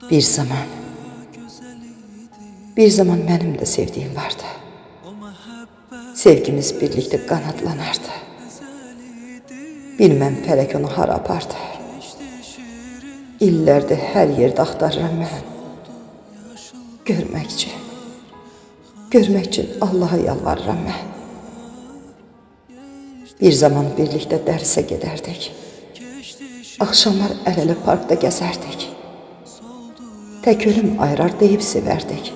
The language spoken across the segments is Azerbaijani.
Bir zaman, bir zaman benim de sevdiğim vardı. Sevgimiz birlikte kanatlanardı. Bilmem felek onu hara apardı. İllerde her yerde axtarıram mən. Görmək üçün Allah'a yalvarıram mən. Bir zaman birlikte dərsə gedərdik. Akşamlar el-ele parkda gəzərdik. Tək ölüm ayırar deyib sevərdik.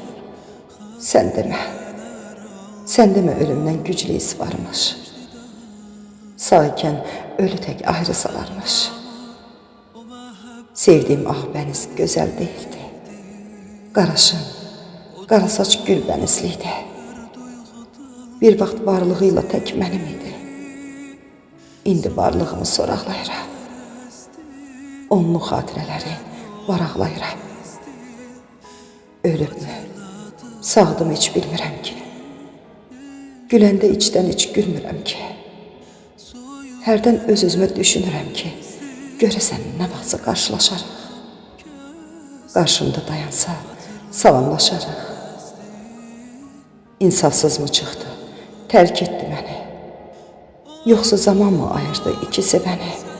Sən demə ölümdən güclü his varmış. Sağ ikən ölü tək ayrı salarmış. Sevdiğim ağ bəniz gözəl değildi. Qaraşın, qara saç gül bənizliydi. Bir vaxt varlığıyla tək mənim idi. İndi varlığımı soraqlayıram. Onlu xatirələri varaqlayıram. Ölübmü, sağdım heç bilmirəm ki. Güləndə içdən heç gülmürəm ki. Hərdən öz-özümə düşünürəm ki, görəsən nə vaxtsa qarşılaşarıq. Qarşımda dayansa salamlaşarıq. İnsafsız mı çıxdı, tərk etdi məni? Yoxsa zaman mı ayırdı iki sevəni?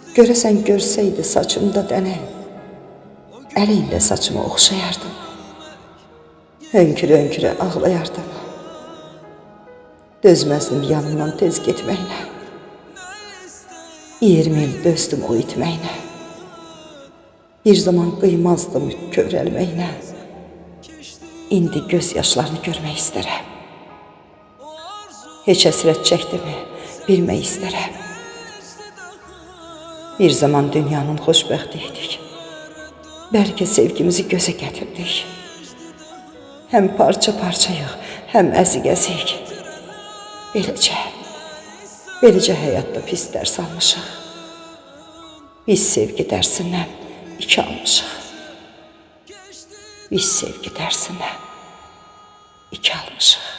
Görəsən görsəydi saçımda dənə, əliylə saçımı oxşayardım. Hönkürə-hönkürə ağlayardım. Dözməzdim yanımdan tez getməyinə. 20 il dözdüm o itməyinə. Bir zaman qıymazdım kövrəlməyinə. İndi göz yaşlarını görmək istərəm. Heç həsrət çəkdimi bilmək istərəm. Bir zaman dünyanın xoşbəxtiydik. Bəlkə sevgimizi gözə gətirdik. Həm parça-parçayıq, həm əzik-əzik. Beləcə həyatda pis dərs almışıq. Biz sevgi dərsindən 2 almışıq. Biz sevgi dərsindən 2 almışıq.